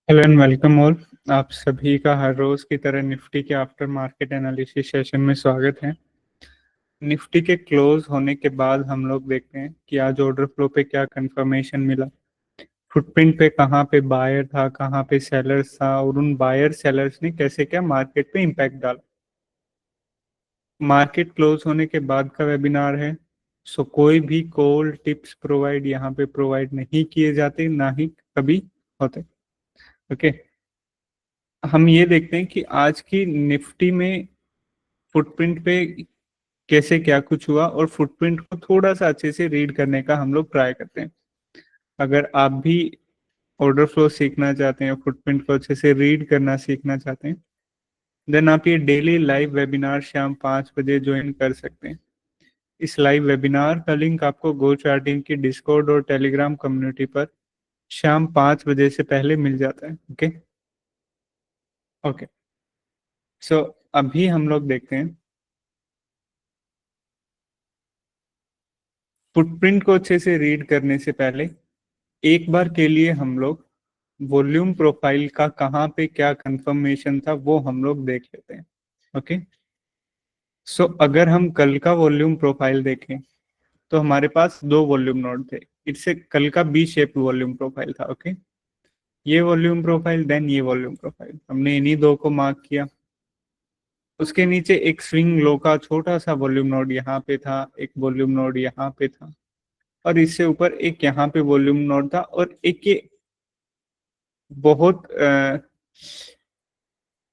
Hello and welcome all. आप सभी का हर रोज की तरह निफ्टी के आफ्टर मार्केट एनालिसिस सेशन में स्वागत है। निफ्टी के क्लोज होने के बाद हम लोग देखते हैं कि आज ऑर्डर फ्लो पे क्या कंफर्मेशन मिला, फुटप्रिंट पे कहाँ पे बायर था, कहाँ पे सेलर्स था, और उन बायर सेलर्स ने कैसे क्या मार्केट पे इम्पैक्ट डाला। मार्केट क्लोज होने के बाद का वेबिनार है, सो कोई भी कॉल टिप्स प्रोवाइड यहाँ पे प्रोवाइड नहीं किए जाते, ना ही कभी होते। ओके, हम ये देखते हैं कि आज की निफ्टी में फुटप्रिंट पे कैसे क्या कुछ हुआ, और फुटप्रिंट को थोड़ा सा अच्छे से रीड करने का हम लोग ट्राई करते हैं। अगर आप भी ऑर्डर फ्लो सीखना चाहते हैं, फुटप्रिंट को अच्छे से रीड करना सीखना चाहते हैं, देन आप ये डेली लाइव वेबिनार शाम 5 बजे ज्वाइन कर सकते हैं। इस लाइव वेबिनार का लिंक आपको गो चार्टिंग की डिस्कॉर्ड और टेलीग्राम कम्युनिटी पर शाम 5 बजे से पहले मिल जाता है। ओके ओके, सो अभी हम लोग देखते हैं फुटप्रिंट को अच्छे से रीड करने से पहले एक बार के लिए हम लोग वॉल्यूम प्रोफाइल का कहाँ पे क्या कंफर्मेशन था वो हम लोग देख लेते हैं। ओके, सो अगर हम कल का वॉल्यूम प्रोफाइल देखें तो हमारे पास दो वॉल्यूम नोड थे। इससे कल का बी शेप वॉल्यूम प्रोफाइल था। ओके, ये वॉल्यूम प्रोफाइल, देन ये वॉल्यूम प्रोफाइल, हमने इन्हीं दो को मार्क किया। उसके नीचे एक स्विंग लो का छोटा सा वॉल्यूम नोड यहाँ पे था, एक वॉल्यूम नोड यहाँ पे था, और इससे ऊपर एक यहाँ पे वॉल्यूम नोड था, और एक ये बहुत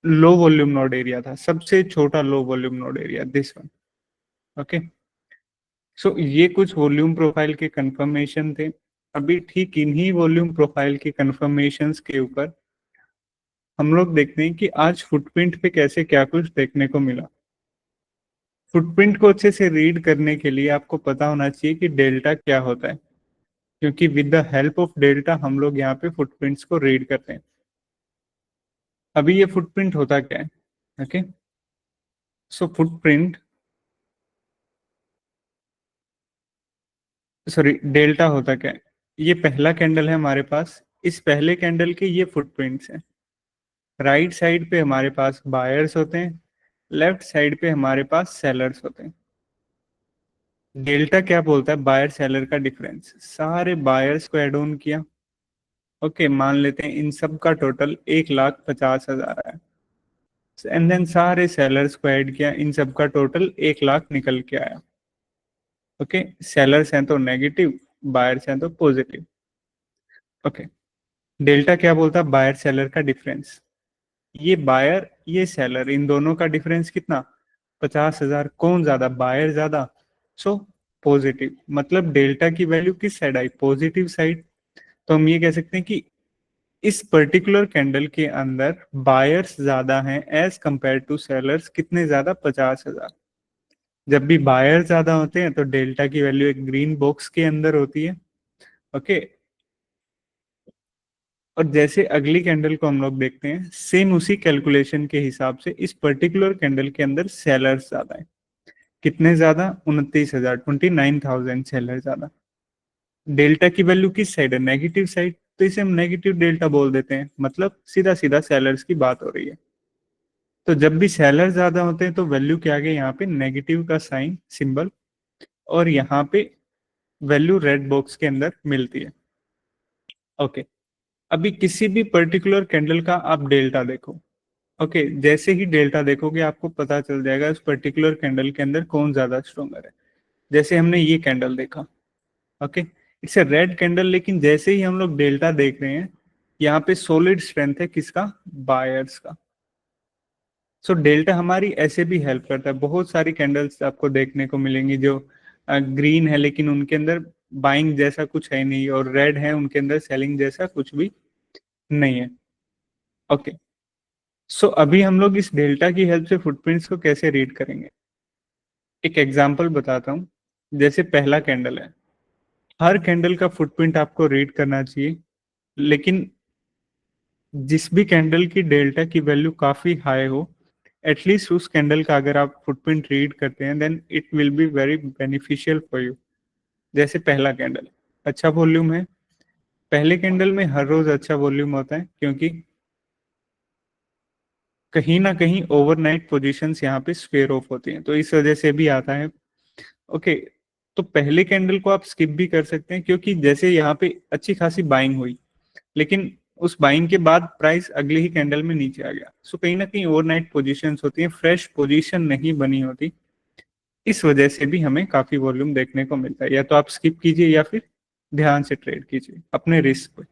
लो वॉल्यूम नोड एरिया था, सबसे छोटा low volume node area, this one. Okay, so ये कुछ वॉल्यूम प्रोफाइल के कंफर्मेशन थे। अभी ठीक इन्हीं वॉल्यूम प्रोफाइल के कंफर्मेशंस के ऊपर हम लोग देखते हैं कि आज फुटप्रिंट पे कैसे क्या कुछ देखने को मिला। फुटप्रिंट को अच्छे से रीड करने के लिए आपको पता होना चाहिए कि डेल्टा क्या होता है, क्योंकि with the help of delta हम लोग यहाँ पे फुटप्रिंट्स को रीड करते हैं। अभी ये फुटप्रिंट होता क्या है? ओके, सो फुटप्रिंट, सॉरी, डेल्टा होता क्या है? ये पहला कैंडल है हमारे पास, इस पहले कैंडल के ये फुटप्रिंट्स हैं। राइट साइड पे हमारे पास बायर्स होते हैं, लेफ्ट साइड पे हमारे पास सेलर्स होते हैं। डेल्टा क्या बोलता है? बायर सेलर का डिफरेंस। सारे बायर्स को एड ऑन किया। ओके, मान लेते हैं इन सब का टोटल 1,50,000 है, एंड देन सारे सेलर्स को ऐड किया, इन सब का टोटल 1,00,000 निकल के आया। ओके, सेलर्स हैं तो नेगेटिव, बायर्स हैं तो पॉजिटिव। ओके, डेल्टा क्या बोलता है? बायर सेलर का डिफरेंस। ये बायर ये सेलर, इन दोनों का डिफरेंस कितना? 50,000। कौन ज्यादा? बायर ज्यादा, सो पॉजिटिव। मतलब डेल्टा की वैल्यू किस साइड आई? Positive side. तो हम ये कह सकते हैं कि इस पर्टिकुलर कैंडल के अंदर बायर्स ज्यादा हैं एज कंपेयर टू सेलर्स। कितने ज्यादा? 50,000। जब भी बायर ज्यादा होते हैं तो डेल्टा की वैल्यू एक ग्रीन बॉक्स के अंदर होती है। ओके, और जैसे अगली कैंडल को हम लोग देखते हैं, सेम उसी कैलकुलेशन के हिसाब से इस पर्टिकुलर कैंडल के अंदर सेलर्स ज्यादा है। कितने ज्यादा? 29,000, 29,000 सेलर ज्यादा। डेल्टा की वैल्यू किस साइड है? नेगेटिव साइड, तो इसे हम नेगेटिव डेल्टा बोल देते हैं। मतलब सीधा सीधा सेलर्स की बात हो रही है। तो जब भी सेलर ज्यादा होते हैं तो वैल्यू के आगे यहाँ पे नेगेटिव का साइन सिंबल, और यहाँ पे वैल्यू रेड बॉक्स के अंदर मिलती है। ओके, अभी किसी भी पर्टिकुलर कैंडल का आप डेल्टा देखो। ओके, जैसे ही डेल्टा देखोगे आपको पता चल जाएगा उस पर्टिकुलर कैंडल के अंदर कौन ज्यादा स्ट्रोंगर है। जैसे हमने ये कैंडल देखा, okay, it's a red candle, लेकिन जैसे ही हम लोग डेल्टा देख रहे हैं, यहाँ पे सॉलिड स्ट्रेंथ है किसका? बायर्स का। सो डेल्टा हमारी ऐसे भी हेल्प करता है। बहुत सारी कैंडल्स आपको देखने को मिलेंगी जो ग्रीन है लेकिन उनके अंदर बाइंग जैसा कुछ है नहीं, और रेड है उनके अंदर सेलिंग जैसा कुछ भी नहीं है। ओके, सो अभी हम लोग इस डेल्टा की हेल्प से फुटप्रिंट्स को कैसे रीड करेंगे, एक एग्जांपल बताता हूँ। जैसे पहला कैंडल है, हर कैंडल का फुटप्रिंट आपको रीड करना चाहिए, लेकिन जिस भी कैंडल की डेल्टा की वैल्यू काफी हाई हो, एटलीस्ट उस कैंडल का अगर आप फुटप्रिंट रीड करते हैं then it will be very beneficial for you. जैसे पहला कैंडल अच्छा वॉल्यूम है, पहले कैंडल में हर रोज अच्छा वॉल्यूम होता है, क्योंकि कहीं ना कहीं ओवरनाइट पोजीशंस यहाँ पे स्क्वेयर ऑफ होती हैं, तो इस वजह से भी आता है। ओके, तो पहले कैंडल को आप स्किप भी कर सकते हैं, क्योंकि जैसे यहाँ पे अच्छी खासी बाइंग हुई, लेकिन उस बाइंग के बाद प्राइस अगले ही कैंडल में नीचे आ गया। सो कहीं ना कहीं ओवरनाइट पोजीशंस होती हैं, फ्रेश पोजीशन नहीं बनी होती, इस वजह से भी हमें काफी वॉल्यूम देखने को मिलता है। या तो आप स्किप कीजिए या फिर ध्यान से ट्रेड कीजिए अपने रिस्क पे।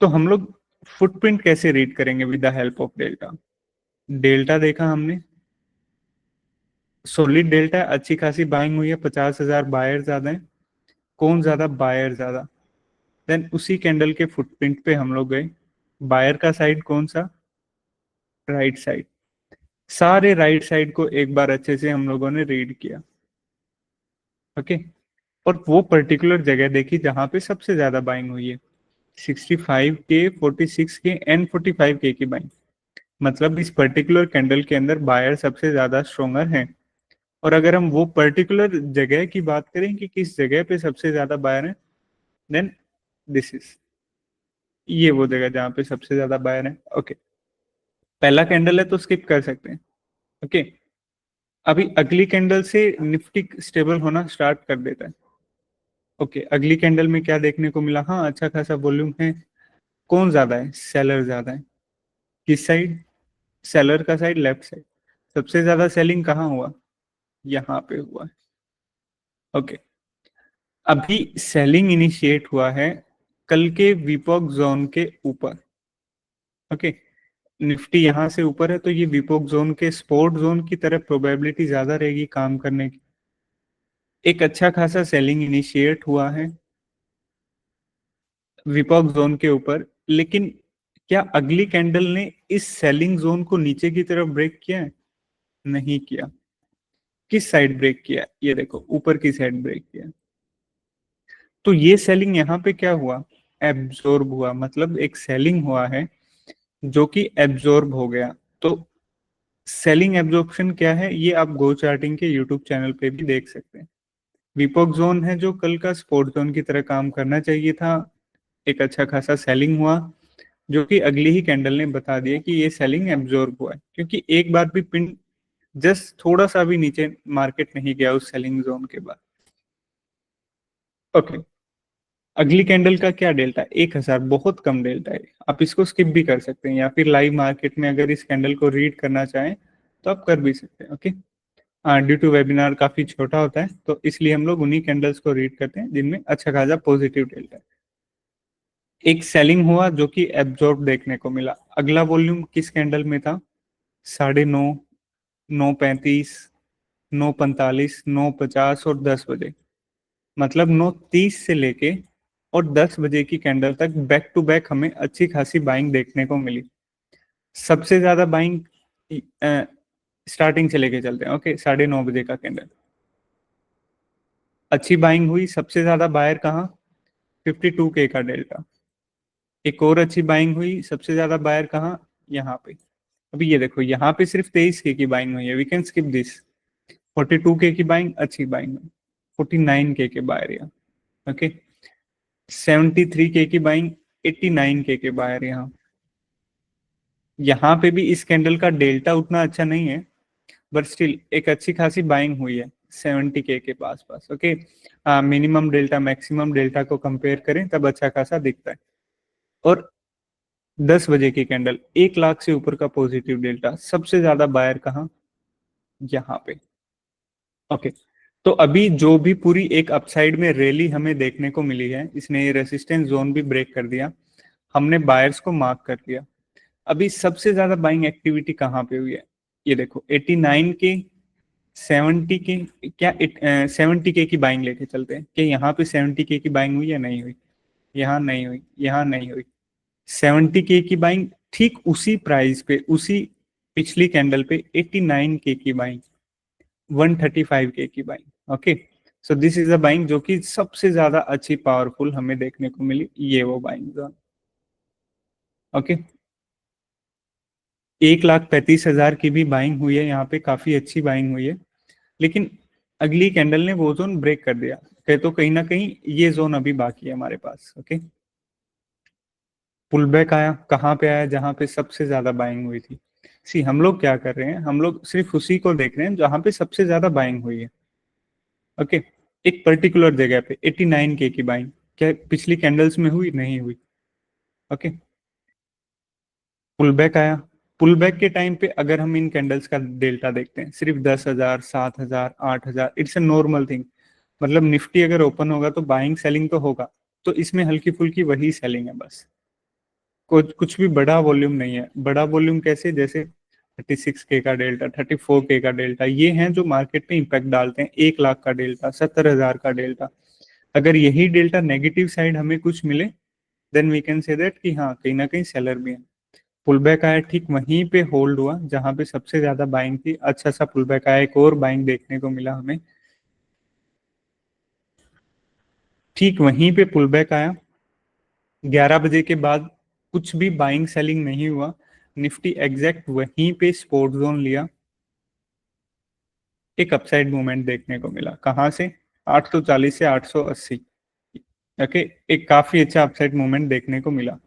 तो हम लोग फुटप्रिंट कैसे रीड करेंगे with the help of delta? Delta देखा हमने, सॉलिड डेल्टा, अच्छी खासी बाइंग हुई है, 50,000 बायर ज्यादा है। कौन ज्यादा? बायर ज्यादा। देन उसी कैंडल के फुटप्रिंट पे हम लोग गए, बायर का साइड कौन सा? Right side. सारे राइट साइड को एक बार अच्छे से हम लोगों ने रीड किया। ओके, और वो पर्टिकुलर जगह देखी जहां पे सबसे ज्यादा बाइंग हुई है, 65K, 46K एंड 45K की बाइंग। मतलब इस पर्टिकुलर कैंडल के अंदर बायर सबसे ज्यादा स्ट्रोंगर है। और अगर हम वो पर्टिकुलर जगह की बात करें कि किस जगह पे सबसे ज्यादा बायर है, देन दिस इज, ये वो जगह जहां पे सबसे ज्यादा बायर है। ओके, पहला कैंडल है तो स्किप कर सकते हैं। ओके, अभी अगली कैंडल से निफ्टी स्टेबल होना स्टार्ट कर देता है। ओके, अगली कैंडल में क्या देखने को मिला? हाँ, अच्छा खासा वॉल्यूम है। कौन ज्यादा है? सेलर ज्यादा है। किस साइड? सेलर का साइड, लेफ्ट साइड। सबसे ज्यादा सेलिंग कहाँ हुआ? यहाँ पे हुआ है। ओके, अभी सेलिंग इनिशिएट हुआ है कल के विपोक जोन के ऊपर। ओके, निफ्टी यहाँ से ऊपर है, तो ये विपोक जोन के स्पोर्ट जोन की तरफ प्रोबेबिलिटी ज्यादा रहेगी काम करने की। एक अच्छा खासा सेलिंग इनिशिएट हुआ है विपोक जोन के ऊपर, लेकिन क्या अगली कैंडल ने इस सेलिंग जोन को नीचे की तरफ ब्रेक किया है? नहीं किया। किस साइड ब्रेक किया? ये देखो, ऊपर की साइड ब्रेक किया। तो ये सेलिंग यहाँ पे क्या हुआ? एब्जॉर्ब हुआ, मतलब एक सेलिंग हुआ है जो कि एब्जॉर्ब हो गया। तो सेलिंग एब्जॉर्प्शन क्या है, ये आप गो चार्टिंग के यूट्यूब चैनल पे भी देख सकते हैं। विपोक जोन है जो कल का स्पोर्ट जोन की तरह काम करना चाहिए था, एक अच्छा खासा सेलिंग हुआ, जो कि अगली ही कैंडल ने बता दिया कि ये सेलिंग एब्जॉर्ब हुआ है, क्योंकि एक बार भी पिन जस्ट थोड़ा सा भी नीचे मार्केट नहीं गया उस सेलिंग जोन के बाद। ओके, अगली कैंडल का क्या डेल्टा? 1,000, बहुत कम डेल्टा है। आप इसको स्किप भी कर सकते हैं, या फिर लाइव मार्केट में अगर इस कैंडल को रीड करना चाहें तो आप कर भी सकते हैं। ओके, ड्यू टू वेबिनार काफी छोटा होता है, तो इसलिए हम लोग उन्हीं कैंडल्स को रीड करते हैं जिनमें अच्छा खासा पॉजिटिव डेल्टा है। एक सेलिंग हुआ जो कि एब्जॉर्ब देखने को मिला। अगला वॉल्यूम किस कैंडल में था? 9:30, 9:35, 9:45, 9:50 और 10 बजे। मतलब 9:30 से लेके और 10 बजे की कैंडल तक बैक टू बैक हमें अच्छी खासी बाइंग देखने को मिली। सबसे ज्यादा बाइंग स्टार्टिंग से लेके चलते हैं। ओके, 9:30 बजे का कैंडल अच्छी बाइंग हुई। सबसे ज्यादा बायर कहाँ? 52K का डेल्टा। एक और अच्छी बाइंग हुई, सबसे ज्यादा बायर कहाँ? यहाँ पे। अभी ये देखो, यहाँ पे सिर्फ 23K की बाइंग हुई है, we can skip this. 42K की बाइंग, अच्छी बाइंग हुई। 49K के बायर यहाँ। ओके, 73K की बाइंग, 89K के बायर यहाँ। यहाँ पे भी इस कैंडल का डेल्टा उतना अच्छा नहीं है, बट स्टिल एक अच्छी खासी बाइंग हुई है 70K के पास पास। Okay, minimum delta maximum delta को कंपेयर करें तब अच्छा खासा दिखता है। और 10 बजे की कैंडल, 1 लाख से ऊपर का पॉजिटिव डेल्टा, सबसे ज्यादा बायर कहाँ? यहाँ पे। ओके, तो अभी जो भी पूरी एक अपसाइड में रैली हमें देखने को मिली है, इसने ये रेसिस्टेंस जोन भी ब्रेक कर दिया, हमने बायर्स को मार्क कर लिया। अभी सबसे ज्यादा बाइंग एक्टिविटी कहाँ पे हुई है? ये देखो, 89K, 70K, क्या 70K की बाइंग लेके चलते हैं कि यहाँ पे 70K की बाइंग हुई या नहीं हुई? यहाँ नहीं हुई, यहाँ नहीं हुई। 70K की बाइंग ठीक उसी प्राइस पे, उसी पिछली कैंडल पे 89K की बाइंग, 135K की buying. Okay, so this is a buying जो कि सबसे ज्यादा अच्छी पावरफुल हमें देखने को मिली, ये वो बाइंग जोन। ओके, 1,35,000 की भी बाइंग हुई है, यहाँ पे काफी अच्छी बाइंग हुई है, लेकिन अगली कैंडल ने वो जोन ब्रेक कर दिया। तो कहीं ना कहीं ये जोन अभी बाकी है हमारे पास। ओके, पुल बैक आया, कहाँ पे आया? जहां पे सबसे ज्यादा बाइंग हुई थी। सी हम लोग क्या कर रहे हैं, हम लोग सिर्फ उसी को देख रहे हैं जहां पे सबसे ज्यादा बाइंग हुई है। ओके, एक पर्टिकुलर जगह पे 89K की बाइंग क्या पिछली कैंडल्स में हुई? नहीं हुई। ओके, पुल बैक आया, पुल बैक के टाइम पे अगर हम इन कैंडल्स का डेल्टा देखते हैं, सिर्फ 10,000, 7,000, 8,000, इट्स अ नॉर्मल थिंग। मतलब निफ्टी अगर ओपन होगा तो बाइंग सेलिंग तो होगा, तो इसमें हल्की फुल्की वही सेलिंग है बस। कुछ भी बड़ा वॉल्यूम नहीं है। बड़ा वॉल्यूम कैसे? जैसे 36K का डेल्टा, 34K का डेल्टा, ये हैं जो मार्केट पे इम्पैक्ट डालते हैं। 1 लाख का डेल्टा, 70,000 का डेल्टा। अगर यही डेल्टा नेगेटिव साइड हमें कुछ मिले, then we can say that कि हाँ कहीं ना कहीं सेलर भी है। पुल बैक आया, ठीक वहीं पे होल्ड हुआ जहां पे सबसे ज्यादा बाइंग थी। अच्छा सा पुल बैक आया, एक और बाइंग देखने को मिला हमें, ठीक वहीं पे पुल बैक आया। 11 बजे के बाद कुछ भी बाइंग सेलिंग नहीं हुआ, निफ्टी एग्जैक्ट वहीं पे सपोर्ट जोन लिया। एक अपसाइड मूवमेंट देखने को मिला, कहाँ से? 840 से 880। ओके, एक काफी अच्छा अपसाइड मूवमेंट देखने को मिला।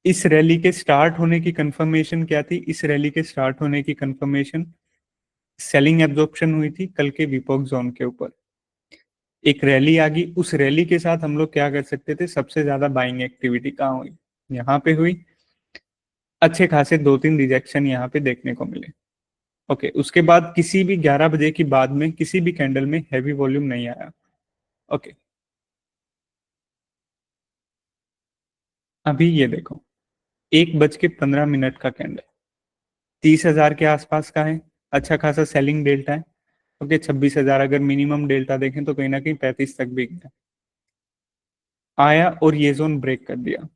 इस रैली के स्टार्ट होने की कंफर्मेशन क्या थी? इस रैली के स्टार्ट होने की कंफर्मेशन सेलिंग एब्जॉर्प्शन हुई थी कल के विपोक जोन के ऊपर। एक रैली आ गई, उस रैली के साथ हम लोग क्या कर सकते थे? सबसे ज्यादा बाइंग एक्टिविटी कहाँ हुई? यहाँ पे हुई। अच्छे खासे 2-3 रिजेक्शन यहाँ पे देखने को मिले। ओके, उसके बाद किसी भी 11 बजे की बाद में किसी भी कैंडल में हैवी वॉल्यूम नहीं आया। ओके, अभी ये देखो, 1 बज के 15 मिनट का कैंडल, 30,000 के आसपास का है। अच्छा खासा सेलिंग डेल्टा है। ओके, 26,000 अगर मिनिमम डेल्टा देखें तो कहीं ना कहीं 35 तक भी गया। आया और ये जोन ब्रेक कर दिया।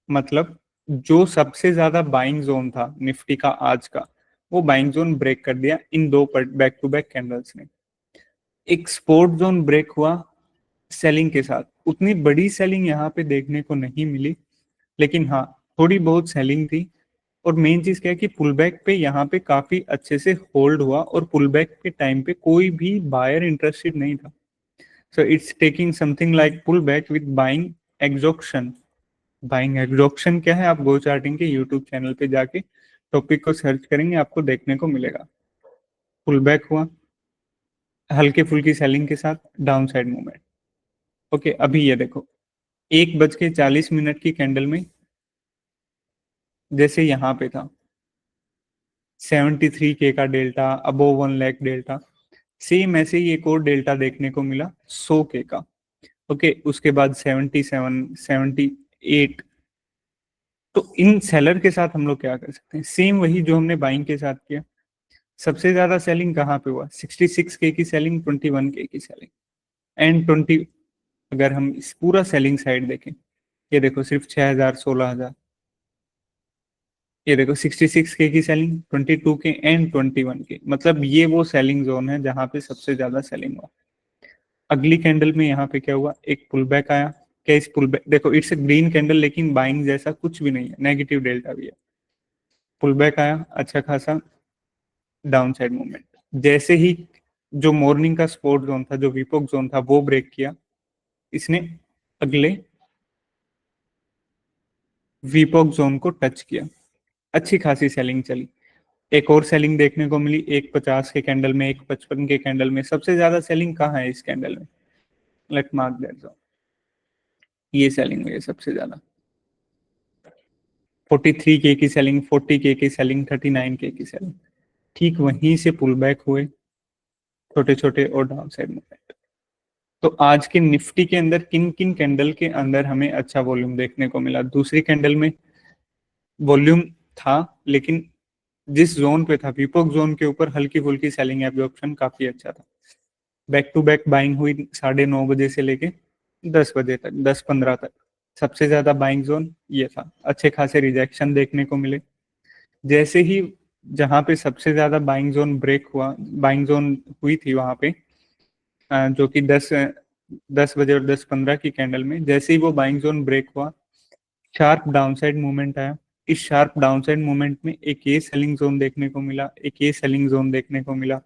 मतलब जो सबसे ज्यादा बाइंग जोन था निफ्टी का आज का, वो बाइंग जोन ब्रेक कर दिया इन दो बैक टू बैक कैंडल्स ने। एक स्पोर्ट जोन ब्रेक हुआ सेलिंग के साथ। उतनी बड़ी सेलिंग यहाँ पे देखने को नहीं मिली, लेकिन हाँ थोड़ी बहुत सेलिंग थी। और मेन चीज क्या है कि पुल बैक पे यहाँ पे काफी अच्छे से होल्ड हुआ, और पुल बैक के टाइम पे कोई भी बायर इंटरेस्टेड नहीं था। So it's taking something like pull back with buying exhaustion. Buying exhaustion क्या है? आप गो चार्टिंग के यूट्यूब चैनल पे जाके टॉपिक को सर्च करेंगे, आपको देखने को मिलेगा। पुल बैक हुआ हल्के फुल्की सेलिंग के साथ, डाउन साइड मूवमेंट। ओके, अभी ये देखो, 1 बज के 40 मिनट की कैंडल में जैसे यहाँ पे था 73K का delta, above 1 lakh delta, same ऐसे ही एक और डेल्टा देखने को मिला 100K का। ओके, उसके बाद 77, 78। तो इन सेलर के साथ हम लोग क्या कर सकते हैं? सेम वही जो हमने बाइंग के साथ किया। सबसे ज्यादा सेलिंग कहाँ पे हुआ? 66K की सेलिंग, 21K की सेलिंग, एंड 20। अगर हम इस पूरा सेलिंग साइड देखें, ये देखो सिर्फ 6,000, 16,000। ये देखो 66K की सेलिंग, 22K एंड 21K। मतलब ये वो सेलिंग जोन है जहां पे सबसे ज्यादा सेलिंग हुआ। अगली कैंडल में यहाँ पे क्या हुआ? एक पुल बैक आया। क्या इस पुल बैक, देखो इट्स ग्रीन कैंडल, लेकिन बाइंग जैसा कुछ भी नहीं है, नेगेटिव डेल्टा भी है। पुल बैक आया, अच्छा खासा डाउन साइड मूवमेंट। जैसे ही जो मॉर्निंग का सपोर्ट जोन था, जो विपोक जोन था, वो ब्रेक किया इसने, अगले विपोक जोन को टच किया। अच्छी खासी सेलिंग चली। एक और सेलिंग देखने को मिली 150 के कैंडल में, 155 के कैंडल में। सबसे ज्यादा सेलिंग कहाँ है इस कैंडल में? Let mark that zone. ये सेलिंग हुई है सबसे ज्यादा। 43K की सेलिंग, 40K की सेलिंग, 39K की सेलिंग। ठीक वहीं से पुल बैक हुए छोटे छोटे और डाउन साइड मूवमेंट। तो आज के निफ्टी के अंदर किन किन कैंडल के अंदर हमें अच्छा वॉल्यूम देखने को मिला? दूसरी कैंडल में वॉल्यूम था, लेकिन जिस जोन पे था विपोक जोन के ऊपर, हल्की फुल्की सेलिंग एब्जॉर्प्शन काफी अच्छा था। बैक टू बैक बाइंग हुई 9:30 से लेके 10 बजे तक, 10:15 तक। सबसे ज्यादा बाइंग जोन ये था। अच्छे खासे रिजेक्शन देखने को मिले। जैसे ही जहां पे सबसे ज्यादा बाइंग जोन ब्रेक हुआ, बाइंग जोन हुई थी वहां पे, जो कि 10 बजे और 10:15 की कैंडल में, जैसे ही वो बाइंग जोन ब्रेक हुआ, शार्प डाउनसाइड मूवमेंट आया। इस शार्प डाउनसाइड मूवमेंट में एक ये सेलिंग जोन देखने को मिला, एक ये सेलिंग जोन देखने को मिला।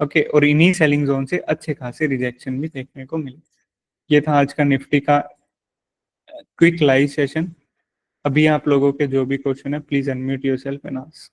ओके, और इन्हीं सेलिंग जोन से अच्छे खासे रिजेक्शन भी देखने को मिले। ये था आज का निफ्टी का क्विक लाइव सेशन। अभी आप लोगों के जो भी क्वेश्चन है please unmute yourself and ask.